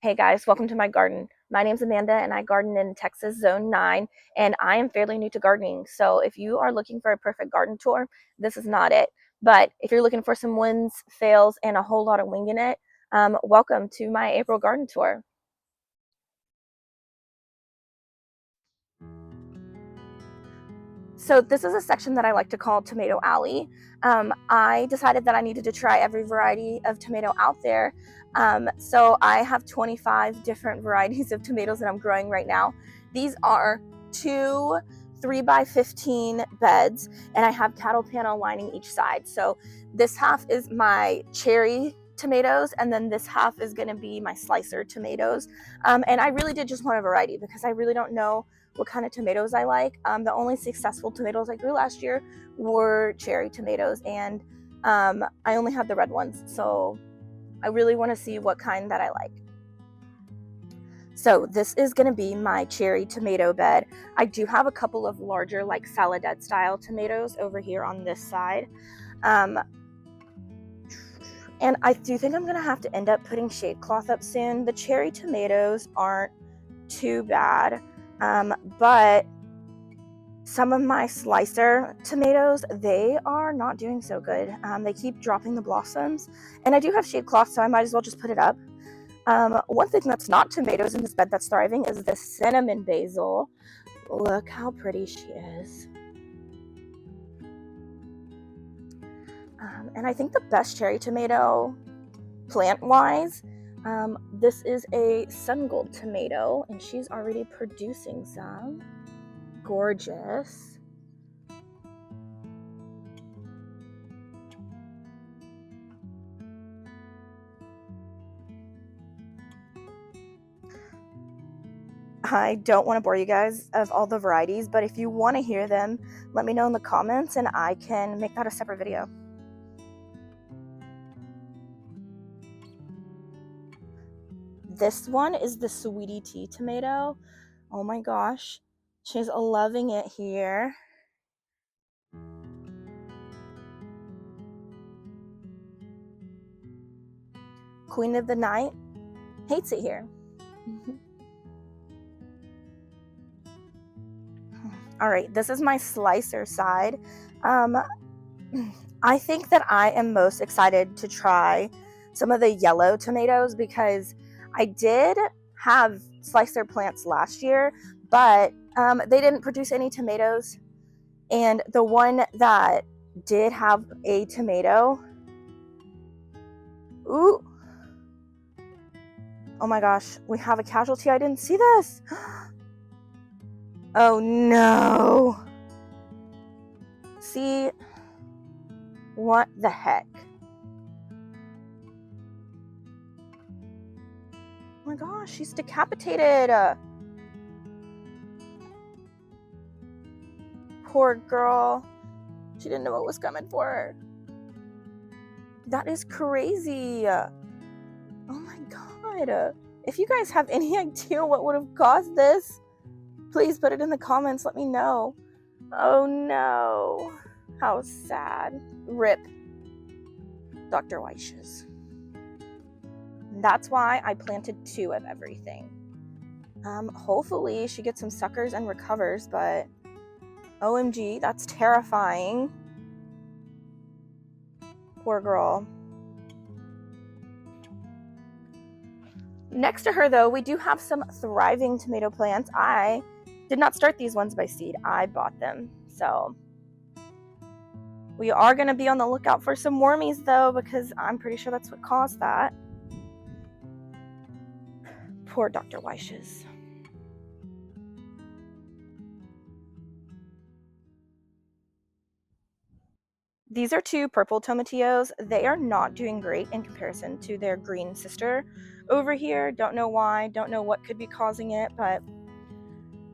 Hey guys, welcome to my garden. My name's Amanda and I garden in Texas Zone 9 and I am fairly new to gardening. So if you are looking for a perfect garden tour, this is not it. But if you're looking for some wins, fails, and a whole lot of winging it, welcome to my April garden tour. So this is a section that I like to call Tomato Alley. I decided that I needed to try every variety of tomato out there. So I have 25 different varieties of tomatoes that I'm growing right now. These are two 3 by 15 beds, and I have cattle panel lining each side. So this half is my cherry tomatoes, and then this half is going to be my slicer tomatoes. And I really did just want a variety because I really don't know what kind of tomatoes I like. The only successful tomatoes I grew last year were cherry tomatoes, and I only have the red ones. So I really want to see what kind that I like. So this is going to be my cherry tomato bed. I do have a couple of larger, like saladette style tomatoes over here on this side. And I do think I'm going to have to end up putting shade cloth up soon. The cherry tomatoes aren't too bad, but some of my slicer tomatoes, they are not doing so good. They keep dropping the blossoms, and I do have shade cloth, so I might as well just put it up. One thing that's not tomatoes in this bed that's thriving is the cinnamon basil. Look how pretty she is. And I think the best cherry tomato, plant-wise, this is a sun gold tomato, and she's already producing some. Gorgeous. I don't want to bore you guys of all the varieties, but if you want to hear them, let me know in the comments and I can make that a separate video. This one is the Sweetie Tea tomato. Oh my gosh, she's loving it here. Queen of the Night hates it here. All right, this is my slicer side. I think that I am most excited to try some of the yellow tomatoes because I did have slicer plants last year, but they didn't produce any tomatoes. And the one that did have a tomato, ooh, oh my gosh, we have a casualty. I didn't see this. Oh no. See, what the heck? Oh my gosh, she's decapitated. Poor girl. She didn't know what was coming for her. That is crazy. Oh my god. If you guys have any idea what would have caused this, please put it in the comments. Let me know. Oh no. How sad. Rip Dr. Weisches. That's why I planted 2 of everything. Hopefully she gets some suckers and recovers, but OMG, that's terrifying. Poor girl. Next to her, though, we do have some thriving tomato plants. I did not start these ones by seed. I bought them. So we are going to be on the lookout for some wormies, though, because I'm pretty sure that's what caused that. Poor Dr. Weisches. These are 2 purple tomatillos. They are not doing great in comparison to their green sister over here. Don't know why. Don't know what could be causing it, but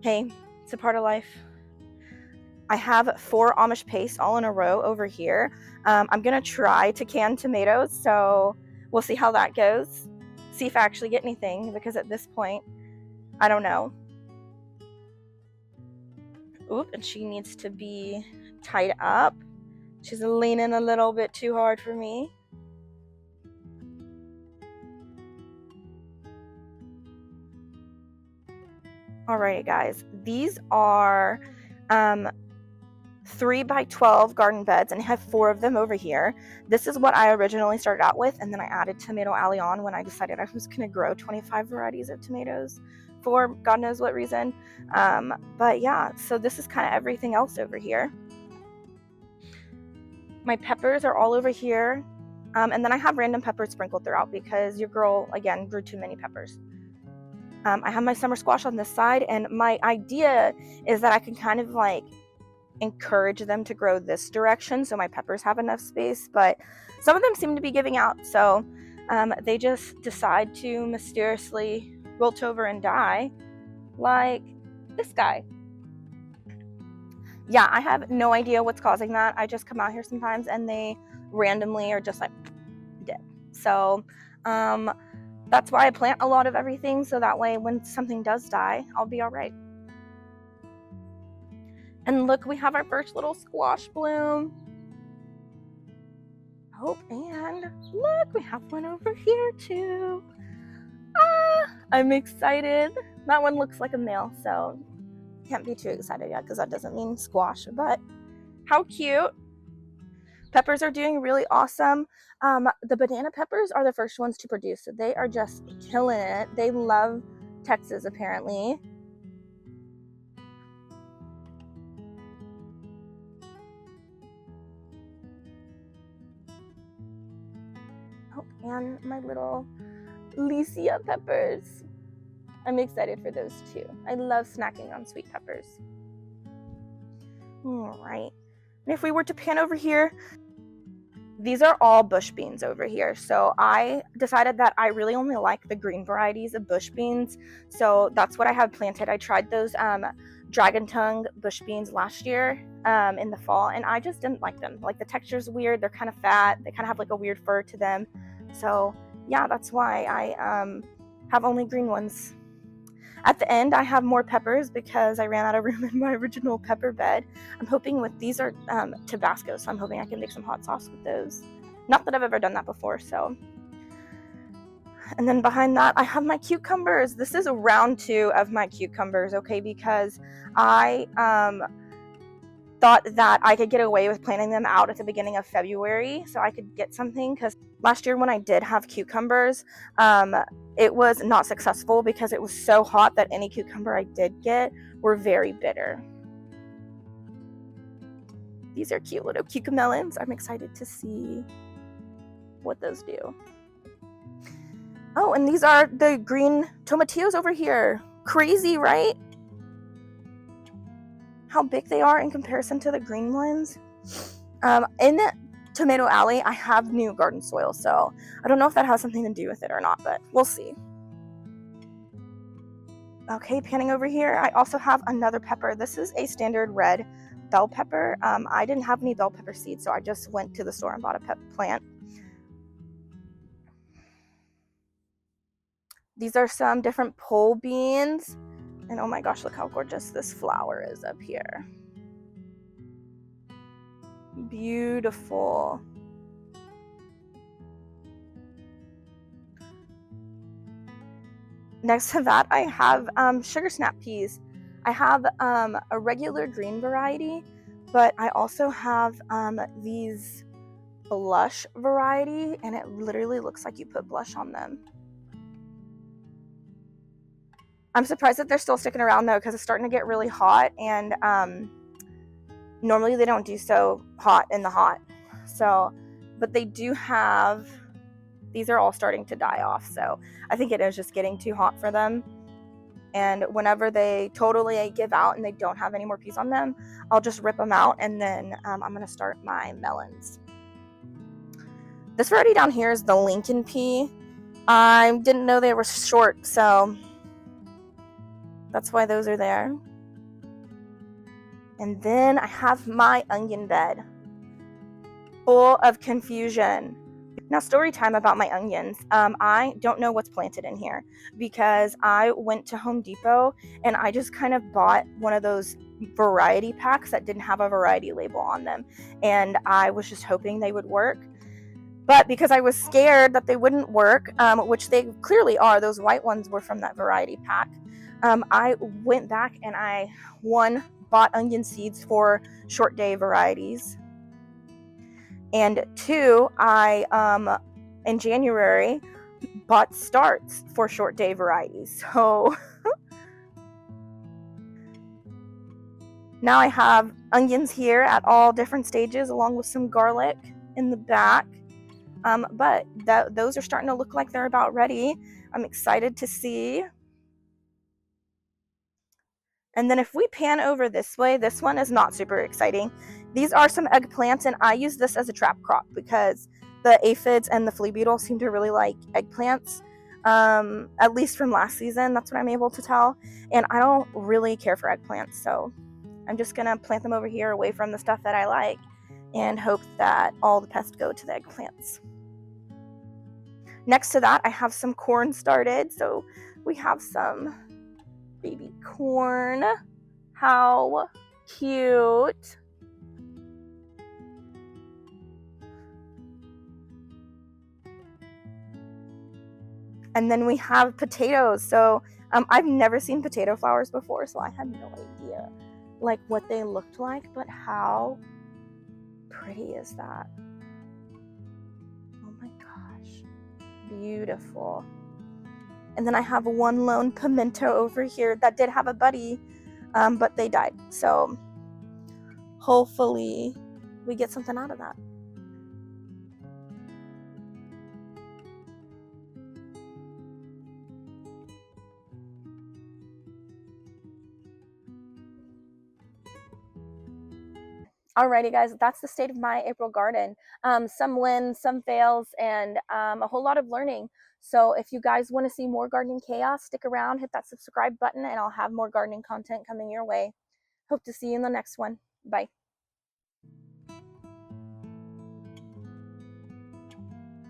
hey, it's a part of life. I have 4 Amish paste all in a row over here. I'm going to try to can tomatoes, so we'll see how that goes. See if I actually get anything, because at this point, I don't know. Oop, and she needs to be tied up. She's leaning a little bit too hard for me. Alrighty guys, these are 3x12 garden beds, and I have 4 of them over here. This is what I originally started out with, and then I added Tomato Alley on when I decided I was going to grow 25 varieties of tomatoes for God knows what reason. But yeah, so this is kind of everything else over here. My peppers are all over here, and then I have random peppers sprinkled throughout because your girl, again, grew too many peppers. I have my summer squash on this side, and my idea is that I can kind of like encourage them to grow this direction so my peppers have enough space, but some of them seem to be giving out, so they just decide to mysteriously wilt over and die, like this guy. Yeah, I have no idea what's causing that. I just come out here sometimes and they randomly are just like dead. So that's why I plant a lot of everything, so that way when something does die, I'll be all right. And look, we have our first little squash bloom. Oh, and look, we have one over here too. I'm excited. That one looks like a male, so can't be too excited yet because that doesn't mean squash, but how cute. Peppers are doing really awesome. The banana peppers are the first ones to produce, so they are just killing it. They love Texas, apparently. Oh, and my little Lycia peppers. I'm excited for those too. I love snacking on sweet peppers. All right. And if we were to pan over here, these are all bush beans over here. So I decided that I really only like the green varieties of bush beans. So that's what I have planted. I tried those dragon tongue bush beans last year in the fall, and I just didn't like them. Like the texture's weird. They're kind of fat. They kind of have like a weird fur to them. So yeah, that's why I have only green ones. At the end, I have more peppers because I ran out of room in my original pepper bed. I'm hoping with these are Tabasco, so I'm hoping I can make some hot sauce with those. Not that I've ever done that before, so. And then behind that, I have my cucumbers. This is round 2 of my cucumbers, okay, because I thought that I could get away with planting them out at the beginning of February so I could get something, because last year when I did have cucumbers, it was not successful because it was so hot that any cucumber I did get were very bitter. These are cute little cucamelons. I'm excited to see what those do. Oh, and these are the green tomatillos over here. Crazy, right? How big they are in comparison to the green ones. In Tomato Alley, I have new garden soil, so I don't know if that has something to do with it or not, but we'll see. Okay, panning over here, I also have another pepper. This is a standard red bell pepper. I didn't have any bell pepper seeds, so I just went to the store and bought a plant. These are some different pole beans. And oh my gosh, look how gorgeous this flower is up here. Beautiful. Next to that, I have sugar snap peas. I have a regular green variety, but I also have these blush variety, and it literally looks like you put blush on them. I'm surprised that they're still sticking around though, because it's starting to get really hot, and normally they don't do so hot in the hot. So, but they do have, these are all starting to die off, so I think it is just getting too hot for them. And whenever they totally give out and they don't have any more peas on them, I'll just rip them out, and then I'm going to start my melons. This variety down here is the Lincoln pea. I didn't know they were short, so that's why those are there. And then I have my onion bed full of confusion. Now, story time about my onions. I don't know what's planted in here because I went to Home Depot and I just kind of bought one of those variety packs that didn't have a variety label on them. And I was just hoping they would work. But because I was scared that they wouldn't work, which they clearly are, those white ones were from that variety pack. I went back and I, one, bought onion seeds for short day varieties. And two, I, in January, bought starts for short day varieties. So now I have onions here at all different stages, along with some garlic in the back. But those are starting to look like they're about ready. I'm excited to see. And then if we pan over this way, this one is not super exciting. These are some eggplants, and I use this as a trap crop because the aphids and the flea beetle seem to really like eggplants. At least from last season, that's what I'm able to tell. And I don't really care for eggplants, so I'm just gonna plant them over here away from the stuff that I like and hope that all the pests go to the eggplants. Next to that, I have some corn started. So we have some baby corn. How cute. And then we have potatoes. So I've never seen potato flowers before, so I had no idea like what they looked like, but how pretty is that? Oh my gosh, beautiful. And then I have one lone pimento over here that did have a buddy, but they died. So hopefully we get something out of that. Alrighty guys, that's the state of my April garden. Some wins, some fails, and a whole lot of learning. So if you guys want to see more gardening chaos, stick around, hit that subscribe button, and I'll have more gardening content coming your way. Hope to see you in the next one. Bye.